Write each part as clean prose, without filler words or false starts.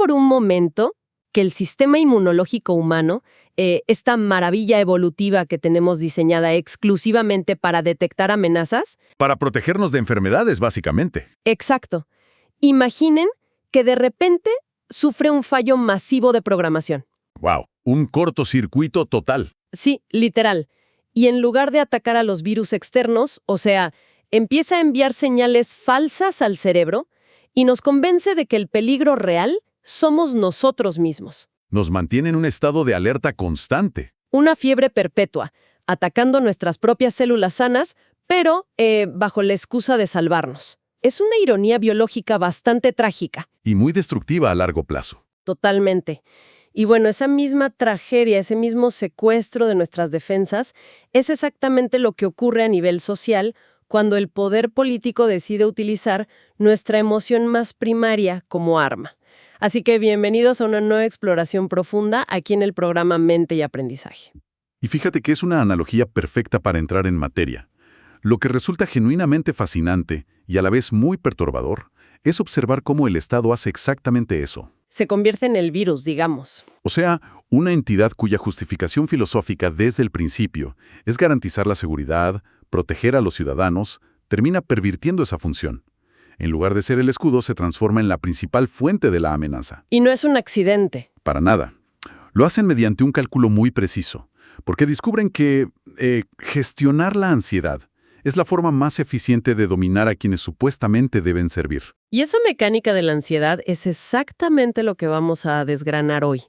por un momento que el sistema inmunológico humano, esta maravilla evolutiva que tenemos diseñada exclusivamente para detectar amenazas? Para protegernos de enfermedades, básicamente. Exacto. Imaginen que de repente sufre un fallo masivo de programación. ¡Wow! Un cortocircuito total. Sí, literal. Y en lugar de atacar a los virus externos, o sea, empieza a enviar señales falsas al cerebro y nos convence de que el peligro real somos nosotros mismos. Nos mantiene en un estado de alerta constante. Una fiebre perpetua, atacando nuestras propias células sanas, pero bajo la excusa de salvarnos. Es una ironía biológica bastante trágica. Y muy destructiva a largo plazo. Totalmente. Y bueno, esa misma tragedia, ese mismo secuestro de nuestras defensas, es exactamente lo que ocurre a nivel social cuando el poder político decide utilizar nuestra emoción más primaria como arma. Así que bienvenidos a una nueva exploración profunda aquí en el programa Mente y Aprendizaje. Y fíjate que es una analogía perfecta para entrar en materia. Lo que resulta genuinamente fascinante y a la vez muy perturbador es observar cómo el Estado hace exactamente eso. Se convierte en el virus, digamos. O sea, una entidad cuya justificación filosófica desde el principio es garantizar la seguridad, proteger a los ciudadanos, termina pervirtiendo esa función. En lugar de ser el escudo, se transforma en la principal fuente de la amenaza. Y no es un accidente. Para nada. Lo hacen mediante un cálculo muy preciso, porque descubren que gestionar la ansiedad es la forma más eficiente de dominar a quienes supuestamente deben servir. Y esa mecánica de la ansiedad es exactamente lo que vamos a desgranar hoy.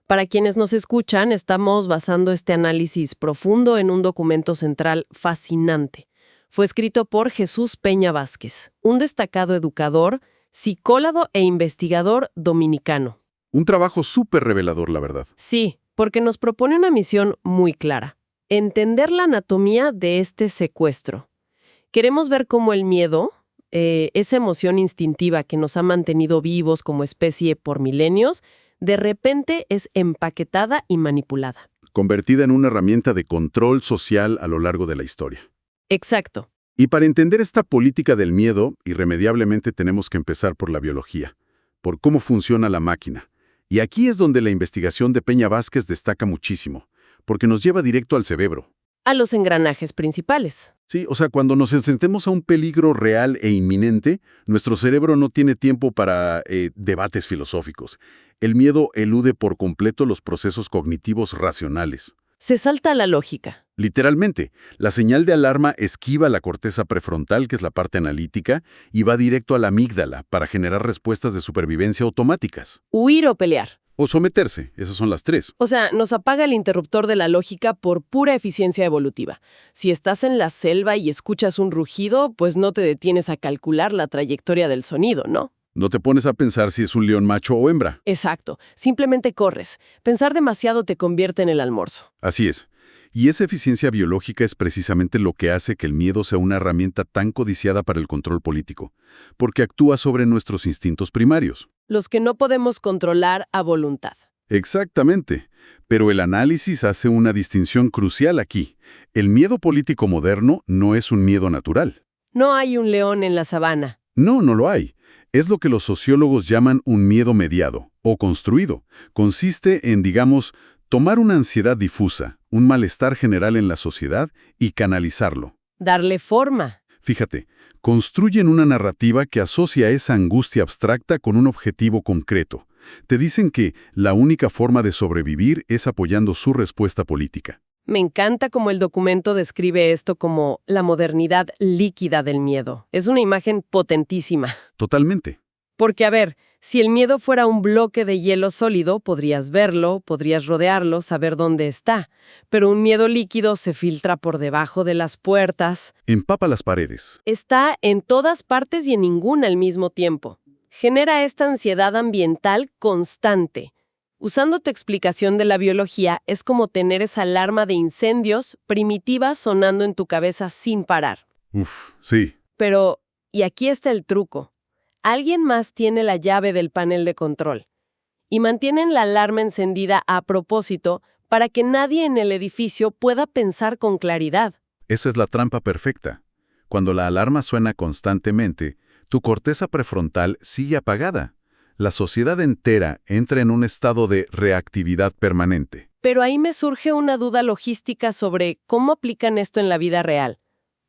Para quienes nos escuchan, estamos basando este análisis profundo en un documento central fascinante. Fue escrito por Jesús Peña Vázquez, un destacado educador, psicólogo e investigador dominicano. Un trabajo súper revelador, la verdad. Sí, porque nos propone una misión muy clara: entender la anatomía de este secuestro. Queremos ver cómo el miedo, esa emoción instintiva que nos ha mantenido vivos como especie por milenios, de repente es empaquetada y manipulada. Convertida en una herramienta de control social a lo largo de la historia. Exacto. Y para entender esta política del miedo, irremediablemente tenemos que empezar por la biología, por cómo funciona la máquina. Y aquí es donde la investigación de Peña Vázquez destaca muchísimo, porque nos lleva directo al cerebro. A los engranajes principales. Sí, o sea, cuando nos enfrentemos a un peligro real e inminente, nuestro cerebro no tiene tiempo para debates filosóficos. El miedo elude por completo los procesos cognitivos racionales. Se salta a la lógica. Literalmente, la señal de alarma esquiva la corteza prefrontal, que es la parte analítica, y va directo a la amígdala para generar respuestas de supervivencia automáticas. Huir o pelear. O someterse, esas son las tres. O sea, nos apaga el interruptor de la lógica por pura eficiencia evolutiva. Si estás en la selva y escuchas un rugido, pues no te detienes a calcular la trayectoria del sonido, ¿no? No te pones a pensar si es un león macho o hembra. Exacto. Simplemente corres. Pensar demasiado te convierte en el almuerzo. Así es. Y esa eficiencia biológica es precisamente lo que hace que el miedo sea una herramienta tan codiciada para el control político, porque actúa sobre nuestros instintos primarios. Los que no podemos controlar a voluntad. Exactamente. Pero el análisis hace una distinción crucial aquí. El miedo político moderno no es un miedo natural. No hay un león en la sabana. No, no lo hay. Es lo que los sociólogos llaman un miedo mediado o construido. Consiste en, digamos, tomar una ansiedad difusa, un malestar general en la sociedad y canalizarlo. Darle forma. Fíjate, construyen una narrativa que asocia esa angustia abstracta con un objetivo concreto. Te dicen que la única forma de sobrevivir es apoyando su respuesta política. Me encanta cómo el documento describe esto como la modernidad líquida del miedo. Es una imagen potentísima. Totalmente. Porque, a ver, si el miedo fuera un bloque de hielo sólido, podrías verlo, podrías rodearlo, saber dónde está. Pero un miedo líquido se filtra por debajo de las puertas. Empapa las paredes. Está en todas partes y en ninguna al mismo tiempo. Genera esta ansiedad ambiental constante. Usando tu explicación de la biología, es como tener esa alarma de incendios primitiva sonando en tu cabeza sin parar. Uf, sí. Pero, y aquí está el truco. Alguien más tiene la llave del panel de control y mantienen la alarma encendida a propósito para que nadie en el edificio pueda pensar con claridad. Esa es la trampa perfecta. Cuando la alarma suena constantemente, tu corteza prefrontal sigue apagada. La sociedad entera entra en un estado de reactividad permanente. Pero ahí me surge una duda logística sobre cómo aplican esto en la vida real.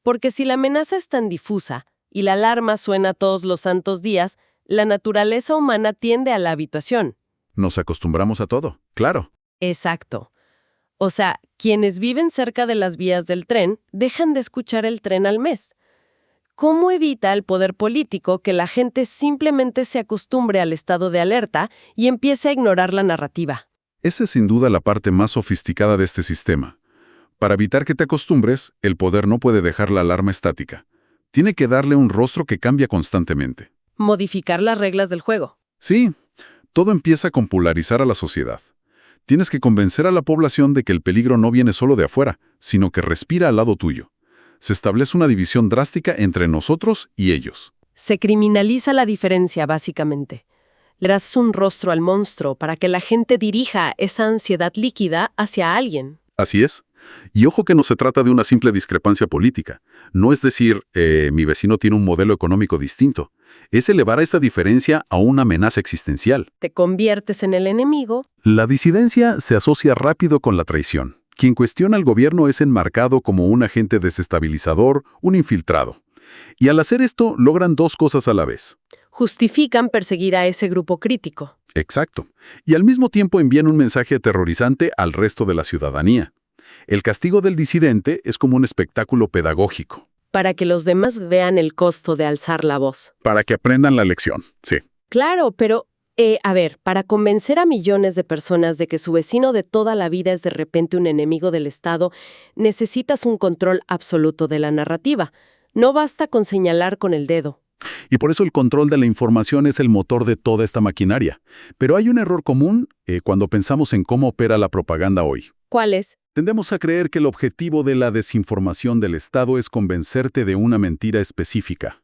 Porque si la amenaza es tan difusa y la alarma suena todos los santos días, la naturaleza humana tiende a la habituación. Nos acostumbramos a todo, claro. Exacto. O sea, quienes viven cerca de las vías del tren dejan de escuchar el tren al mes. ¿Cómo evita el poder político que la gente simplemente se acostumbre al estado de alerta y empiece a ignorar la narrativa? Esa es sin duda la parte más sofisticada de este sistema. Para evitar que te acostumbres, el poder no puede dejar la alarma estática. Tiene que darle un rostro que cambia constantemente. Modificar las reglas del juego. Sí, todo empieza con polarizar a la sociedad. Tienes que convencer a la población de que el peligro no viene solo de afuera, sino que respira al lado tuyo. Se establece una división drástica entre nosotros y ellos. Se criminaliza la diferencia, básicamente. Le das un rostro al monstruo para que la gente dirija esa ansiedad líquida hacia alguien. Así es. Y ojo que no se trata de una simple discrepancia política. No es decir, mi vecino tiene un modelo económico distinto. Es elevar a esta diferencia a una amenaza existencial. Te conviertes en el enemigo. La disidencia se asocia rápido con la traición. Quien cuestiona al gobierno es enmarcado como un agente desestabilizador, un infiltrado. Y al hacer esto, logran dos cosas a la vez. Justifican perseguir a ese grupo crítico. Exacto. Y al mismo tiempo envían un mensaje aterrorizante al resto de la ciudadanía. El castigo del disidente es como un espectáculo pedagógico. Para que los demás vean el costo de alzar la voz. Para que aprendan la lección, sí. Claro, pero, para convencer a millones de personas de que su vecino de toda la vida es de repente un enemigo del Estado, necesitas un control absoluto de la narrativa. No basta con señalar con el dedo. Y por eso el control de la información es el motor de toda esta maquinaria. Pero hay un error común cuando pensamos en cómo opera la propaganda hoy. ¿Cuál es? Tendemos a creer que el objetivo de la desinformación del Estado es convencerte de una mentira específica.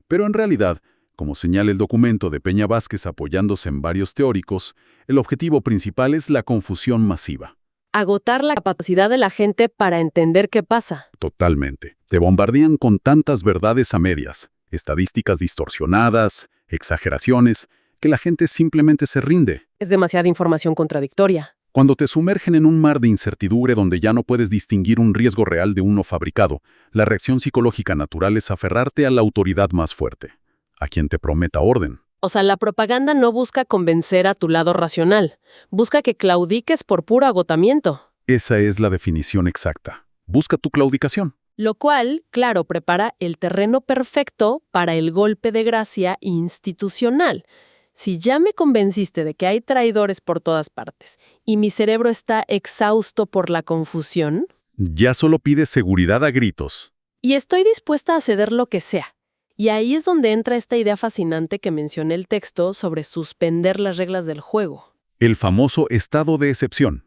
Pero en realidad, como señala el documento de Peña Vázquez apoyándose en varios teóricos, el objetivo principal es la confusión masiva. Agotar la capacidad de la gente para entender qué pasa. Totalmente. Te bombardean con tantas verdades a medias, estadísticas distorsionadas, exageraciones, que la gente simplemente se rinde. Es demasiada información contradictoria. Cuando te sumergen en un mar de incertidumbre donde ya no puedes distinguir un riesgo real de uno fabricado, la reacción psicológica natural es aferrarte a la autoridad más fuerte, a quien te prometa orden. O sea, la propaganda no busca convencer a tu lado racional. Busca que claudiques por puro agotamiento. Esa es la definición exacta. Busca tu claudicación. Lo cual, claro, prepara el terreno perfecto para el golpe de gracia institucional. Si ya me convenciste de que hay traidores por todas partes y mi cerebro está exhausto por la confusión, Ya solo pides seguridad a gritos. y estoy dispuesta a ceder lo que sea. Y ahí es donde entra esta idea fascinante que mencioné el texto sobre suspender las reglas del juego. El famoso estado de excepción.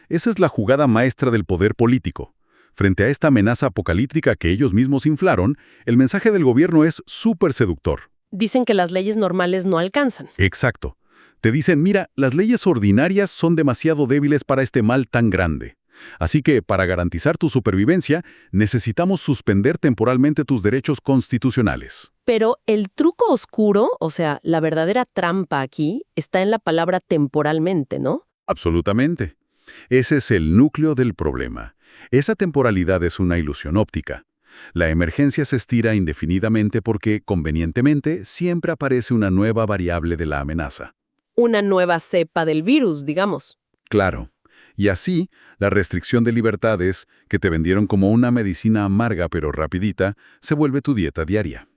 Esa es la jugada maestra del poder político. Frente a esta amenaza apocalíptica que ellos mismos inflaron, el mensaje del gobierno es súper seductor. Dicen que las leyes normales no alcanzan. Exacto. Te dicen, mira, las leyes ordinarias son demasiado débiles para este mal tan grande. Así que, para garantizar tu supervivencia, necesitamos suspender temporalmente tus derechos constitucionales. Pero el truco oscuro, o sea, la verdadera trampa aquí, está en la palabra temporalmente, ¿no? Absolutamente. Ese es el núcleo del problema. Esa temporalidad es una ilusión óptica. La emergencia se estira indefinidamente porque, convenientemente, siempre aparece una nueva variable de la amenaza. Una nueva cepa del virus, digamos. Claro. Y así, la restricción de libertades, que te vendieron como una medicina amarga pero rapidita, se vuelve tu dieta diaria.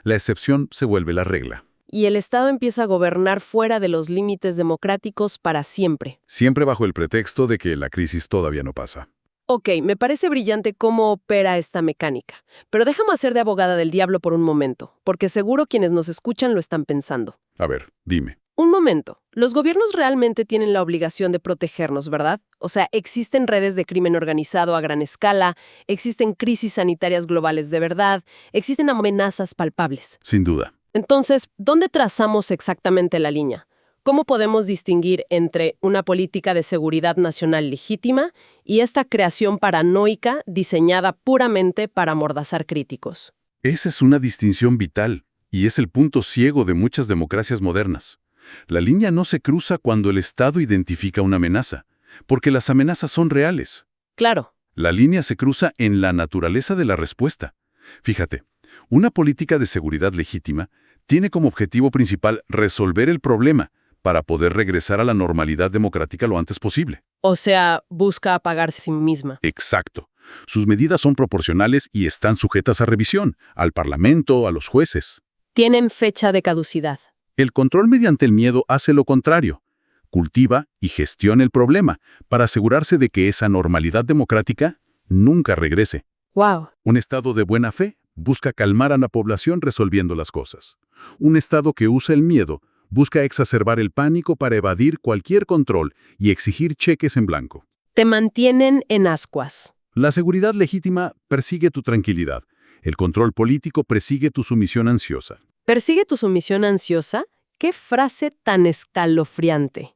La excepción se vuelve la regla. Y el Estado empieza a gobernar fuera de los límites democráticos para siempre. Siempre bajo el pretexto de que la crisis todavía no pasa. Ok, me parece brillante cómo opera esta mecánica. Pero déjame hacer de abogada del diablo por un momento, porque seguro quienes nos escuchan lo están pensando. A ver, dime. Un momento. Los gobiernos realmente tienen la obligación de protegernos, ¿verdad? O sea, existen redes de crimen organizado a gran escala, existen crisis sanitarias globales de verdad, existen amenazas palpables. Sin duda. Entonces, ¿dónde trazamos exactamente la línea? ¿Cómo podemos distinguir entre una política de seguridad nacional legítima y esta creación paranoica diseñada puramente para amordazar críticos? Esa es una distinción vital, y es el punto ciego de muchas democracias modernas. La línea no se cruza cuando el Estado identifica una amenaza, porque las amenazas son reales. Claro. La línea se cruza en la naturaleza de la respuesta. Fíjate, una política de seguridad legítima tiene como objetivo principal resolver el problema para poder regresar a la normalidad democrática lo antes posible. O sea, busca apagarse a sí misma. Exacto. Sus medidas son proporcionales y están sujetas a revisión, al Parlamento, a los jueces. Tienen fecha de caducidad. El control mediante el miedo hace lo contrario. Cultiva y gestiona el problema para asegurarse de que esa normalidad democrática nunca regrese. ¡Wow! Un Estado de buena fe busca calmar a la población resolviendo las cosas. Un Estado que usa el miedo busca exacerbar el pánico para evadir cualquier control y exigir cheques en blanco. Te mantienen en ascuas. La seguridad legítima persigue tu tranquilidad. El control político persigue tu sumisión ansiosa. ¿Persigue tu sumisión ansiosa? ¡Qué frase tan escalofriante!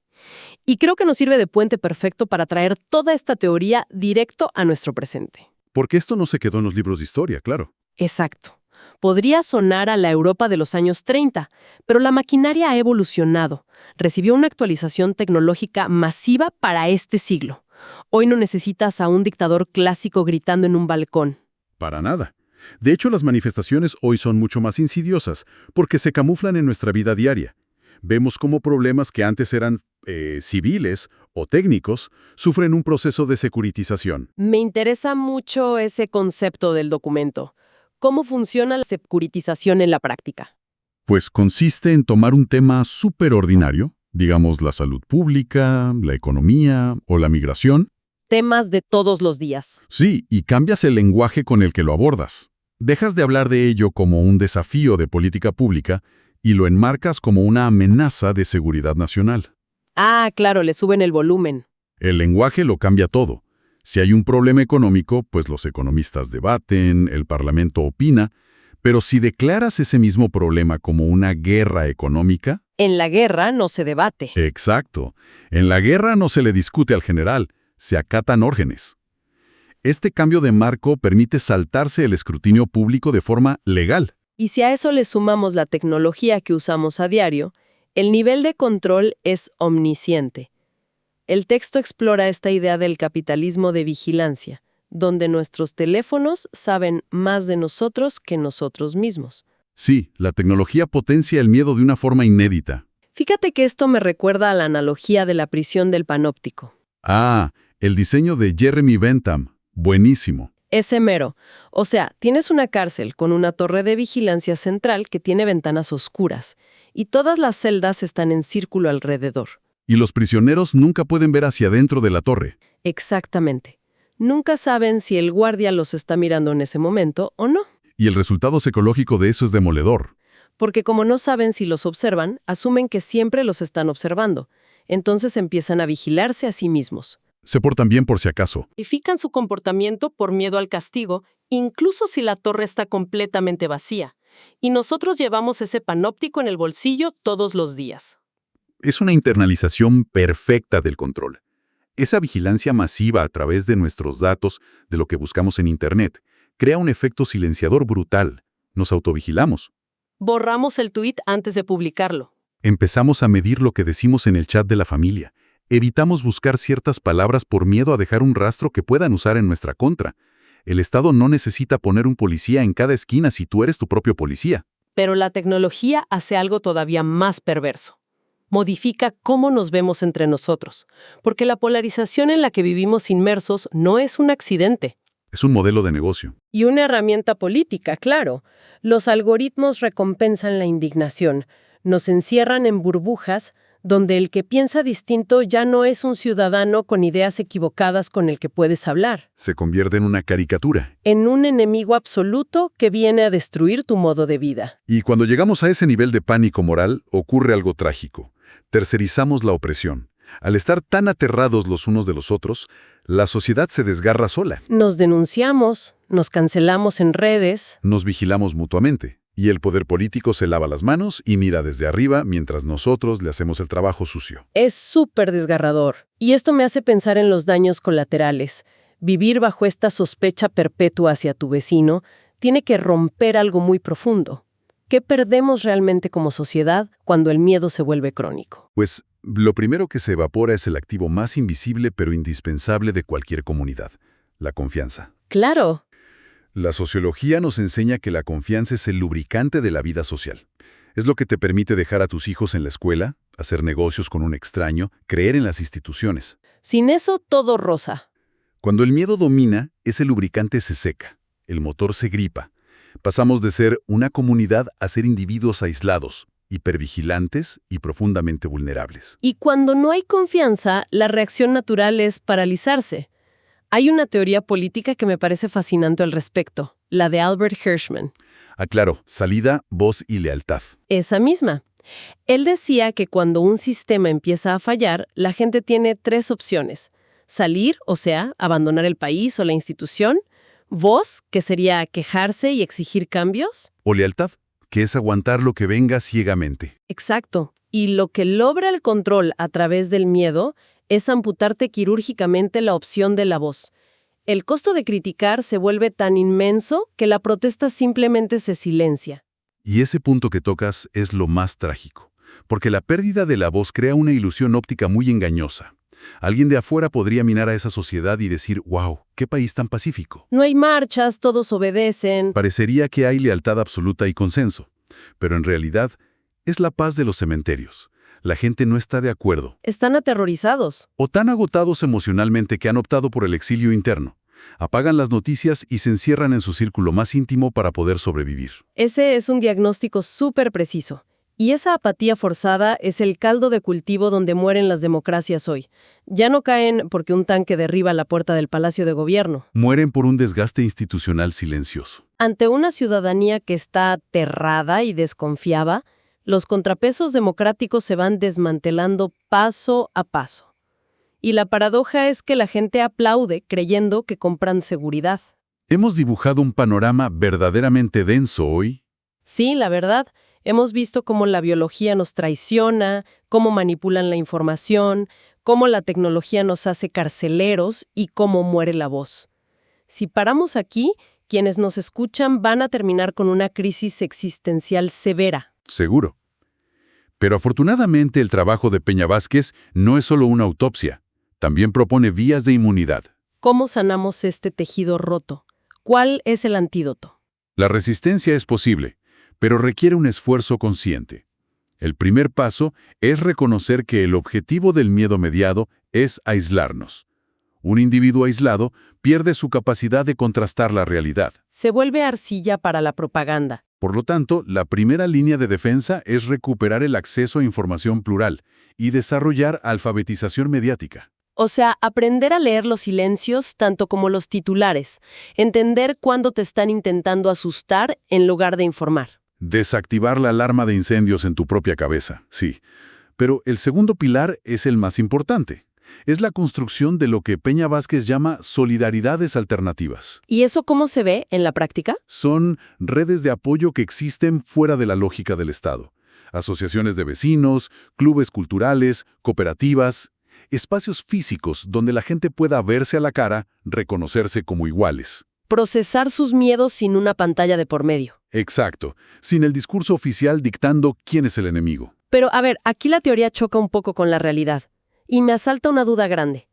Y creo que nos sirve de puente perfecto para traer toda esta teoría directo a nuestro presente. Porque esto no se quedó en los libros de historia, claro. Exacto. Podría sonar a la Europa de los años 30, pero la maquinaria ha evolucionado. Recibió una actualización tecnológica masiva para este siglo. Hoy no necesitas a un dictador clásico gritando en un balcón. Para nada. De hecho, las manifestaciones hoy son mucho más insidiosas porque se camuflan en nuestra vida diaria. Vemos cómo problemas que antes eran civiles o técnicos sufren un proceso de securitización. Me interesa mucho ese concepto del documento. ¿Cómo funciona la securitización en la práctica? Pues consiste en tomar un tema súper ordinario, digamos la salud pública, la economía o la migración. Temas de todos los días. Sí, y cambias el lenguaje con el que lo abordas. Dejas de hablar de ello como un desafío de política pública y lo enmarcas como una amenaza de seguridad nacional. Ah, claro, le suben el volumen. El lenguaje lo cambia todo. Si hay un problema económico, pues los economistas debaten, el Parlamento opina, pero si declaras ese mismo problema como una guerra económica... En la guerra no se debate. Exacto. En la guerra no se le discute al general, se acatan órdenes. Este cambio de marco permite saltarse el escrutinio público de forma legal. Y si a eso le sumamos la tecnología que usamos a diario, el nivel de control es omnisciente. El texto explora esta idea del capitalismo de vigilancia, donde nuestros teléfonos saben más de nosotros que nosotros mismos. Sí, la tecnología potencia el miedo de una forma inédita. Fíjate que esto me recuerda a la analogía de la prisión del panóptico. Ah, el diseño de Jeremy Bentham. Buenísimo. Ese mero. O sea, tienes una cárcel con una torre de vigilancia central que tiene ventanas oscuras, y todas las celdas están en círculo alrededor. Y los prisioneros nunca pueden ver hacia adentro de la torre. Exactamente. Nunca saben si el guardia los está mirando en ese momento o no. Y el resultado psicológico de eso es demoledor. Porque como no saben si los observan, asumen que siempre los están observando. Entonces empiezan a vigilarse a sí mismos. Se portan bien por si acaso. Modifican su comportamiento por miedo al castigo, incluso si la torre está completamente vacía. Y nosotros llevamos ese panóptico en el bolsillo todos los días. Es una internalización perfecta del control. Esa vigilancia masiva a través de nuestros datos, de lo que buscamos en Internet, crea un efecto silenciador brutal. Nos autovigilamos. Borramos el tuit antes de publicarlo. Empezamos a medir lo que decimos en el chat de la familia. Evitamos buscar ciertas palabras por miedo a dejar un rastro que puedan usar en nuestra contra. El Estado no necesita poner un policía en cada esquina si tú eres tu propio policía. Pero la tecnología hace algo todavía más perverso. Modifica cómo nos vemos entre nosotros, porque la polarización en la que vivimos inmersos no es un accidente. Es un modelo de negocio. Y una herramienta política, claro. Los algoritmos recompensan la indignación, nos encierran en burbujas donde el que piensa distinto ya no es un ciudadano con ideas equivocadas con el que puedes hablar. Se convierte en una caricatura. En un enemigo absoluto que viene a destruir tu modo de vida. Y cuando llegamos a ese nivel de pánico moral, ocurre algo trágico. Tercerizamos la opresión. Al estar tan aterrados los unos de los otros, la sociedad se desgarra sola. Nos denunciamos, nos cancelamos en redes. Nos vigilamos mutuamente. Y el poder político se lava las manos y mira desde arriba mientras nosotros le hacemos el trabajo sucio. Es súper desgarrador. Y esto me hace pensar en los daños colaterales. Vivir bajo esta sospecha perpetua hacia tu vecino tiene que romper algo muy profundo. ¿Qué perdemos realmente como sociedad cuando el miedo se vuelve crónico? Pues lo primero que se evapora es el activo más invisible pero indispensable de cualquier comunidad, la confianza. Claro. La sociología nos enseña que la confianza es el lubricante de la vida social. Es lo que te permite dejar a tus hijos en la escuela, hacer negocios con un extraño, creer en las instituciones. Sin eso, todo rosa. Cuando el miedo domina, ese lubricante se seca, el motor se gripa. Pasamos de ser una comunidad a ser individuos aislados, hipervigilantes y profundamente vulnerables. Y cuando no hay confianza, la reacción natural es paralizarse. Hay una teoría política que me parece fascinante al respecto, la de Albert Hirschman. Aclaro, salida, voz y lealtad. Esa misma. Él decía que cuando un sistema empieza a fallar, la gente tiene 3 opciones. Salir, o sea, abandonar el país o la institución. Voz, que sería quejarse y exigir cambios. O lealtad, que es aguantar lo que venga ciegamente. Exacto. Y lo que logra el control a través del miedo es amputarte quirúrgicamente la opción de la voz. El costo de criticar se vuelve tan inmenso que la protesta simplemente se silencia. Y ese punto que tocas es lo más trágico, porque la pérdida de la voz crea una ilusión óptica muy engañosa. Alguien de afuera podría mirar a esa sociedad y decir, wow, qué país tan pacífico. No hay marchas, todos obedecen. Parecería que hay lealtad absoluta y consenso, pero en realidad es la paz de los cementerios. La gente no está de acuerdo. Están aterrorizados. O tan agotados emocionalmente que han optado por el exilio interno. Apagan las noticias y se encierran en su círculo más íntimo para poder sobrevivir. Ese es un diagnóstico súper preciso. Y esa apatía forzada es el caldo de cultivo donde mueren las democracias hoy. Ya no caen porque un tanque derriba la puerta del Palacio de Gobierno. Mueren por un desgaste institucional silencioso. Ante una ciudadanía que está aterrada y desconfiaba, los contrapesos democráticos se van desmantelando paso a paso. Y la paradoja es que la gente aplaude creyendo que compran seguridad. Hemos dibujado un panorama verdaderamente denso hoy. Sí, la verdad. Hemos visto cómo la biología nos traiciona, cómo manipulan la información, cómo la tecnología nos hace carceleros y cómo muere la voz. Si paramos aquí, quienes nos escuchan van a terminar con una crisis existencial severa. Seguro. Pero afortunadamente el trabajo de Peña Vázquez no es solo una autopsia. También propone vías de inmunidad. ¿Cómo sanamos este tejido roto? ¿Cuál es el antídoto? La resistencia es posible, pero requiere un esfuerzo consciente. El primer paso es reconocer que el objetivo del miedo mediado es aislarnos. Un individuo aislado pierde su capacidad de contrastar la realidad. Se vuelve arcilla para la propaganda. Por lo tanto, la primera línea de defensa es recuperar el acceso a información plural y desarrollar alfabetización mediática. O sea, aprender a leer los silencios tanto como los titulares, entender cuándo te están intentando asustar en lugar de informar. Desactivar la alarma de incendios en tu propia cabeza, sí. Pero el segundo pilar es el más importante. Es la construcción de lo que Peña Vázquez llama solidaridades alternativas. ¿Y eso cómo se ve en la práctica? Son redes de apoyo que existen fuera de la lógica del Estado. Asociaciones de vecinos, clubes culturales, cooperativas, espacios físicos donde la gente pueda verse a la cara, reconocerse como iguales. Procesar sus miedos sin una pantalla de por medio. Exacto, sin el discurso oficial dictando quién es el enemigo. Pero, a ver, aquí la teoría choca un poco con la realidad. Y me asalta una duda grande.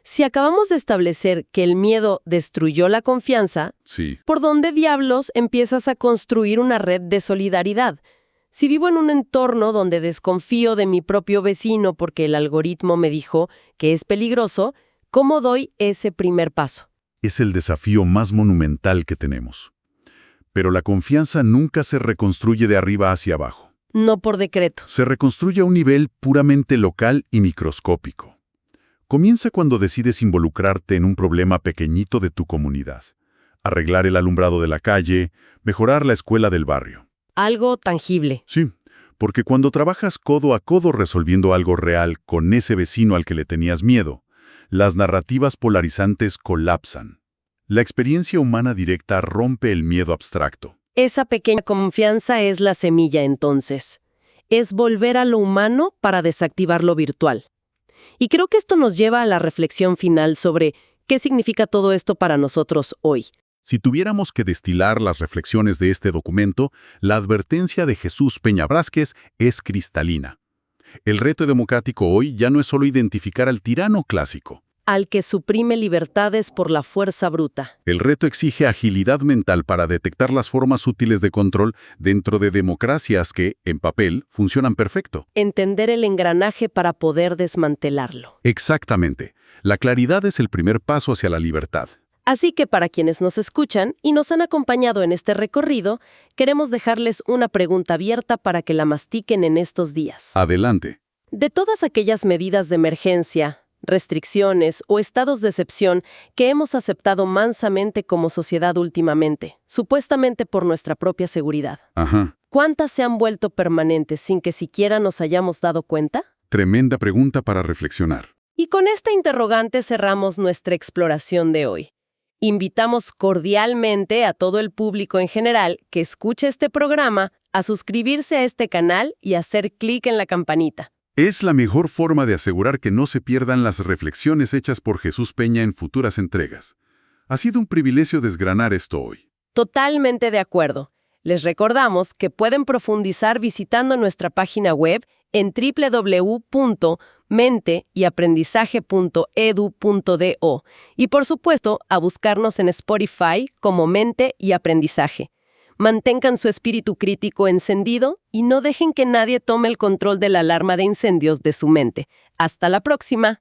Si acabamos de establecer que el miedo destruyó la confianza, Sí. ¿por dónde diablos empiezas a construir una red de solidaridad? Si vivo en un entorno donde desconfío de mi propio vecino porque el algoritmo me dijo que es peligroso, ¿cómo doy ese primer paso? Es el desafío más monumental que tenemos. Pero la confianza nunca se reconstruye de arriba hacia abajo. No por decreto. Se reconstruye a un nivel puramente local y microscópico. Comienza cuando decides involucrarte en un problema pequeñito de tu comunidad. Arreglar el alumbrado de la calle, mejorar la escuela del barrio. Algo tangible. Sí, porque cuando trabajas codo a codo resolviendo algo real con ese vecino al que le tenías miedo, las narrativas polarizantes colapsan. La experiencia humana directa rompe el miedo abstracto. Esa pequeña confianza es la semilla, entonces. Es volver a lo humano para desactivar lo virtual. Y creo que esto nos lleva a la reflexión final sobre qué significa todo esto para nosotros hoy. Si tuviéramos que destilar las reflexiones de este documento, la advertencia de Jesús Peña Brásquez es cristalina. El reto democrático hoy ya no es solo identificar al tirano clásico. Al que suprime libertades por la fuerza bruta. El reto exige agilidad mental para detectar las formas útiles de control dentro de democracias que, en papel, funcionan perfecto. Entender el engranaje para poder desmantelarlo. Exactamente. La claridad es el primer paso hacia la libertad. Así que para quienes nos escuchan y nos han acompañado en este recorrido, queremos dejarles una pregunta abierta para que la mastiquen en estos días. Adelante. De todas aquellas medidas de emergencia, restricciones o estados de excepción que hemos aceptado mansamente como sociedad últimamente, supuestamente por nuestra propia seguridad, Ajá. ¿cuántas se han vuelto permanentes sin que siquiera nos hayamos dado cuenta? Tremenda pregunta para reflexionar. Y con esta interrogante cerramos nuestra exploración de hoy. Invitamos cordialmente a todo el público en general que escuche este programa a suscribirse a este canal y hacer clic en la campanita. Es la mejor forma de asegurar que no se pierdan las reflexiones hechas por Jesús Peña en futuras entregas. Ha sido un privilegio desgranar esto hoy. Totalmente de acuerdo. Les recordamos que pueden profundizar visitando nuestra página web en www.menteyaprendizaje.edu.do y, por supuesto, a buscarnos en Spotify como Mente y Aprendizaje. Mantengan su espíritu crítico encendido y no dejen que nadie tome el control de la alarma de incendios de su mente. ¡Hasta la próxima!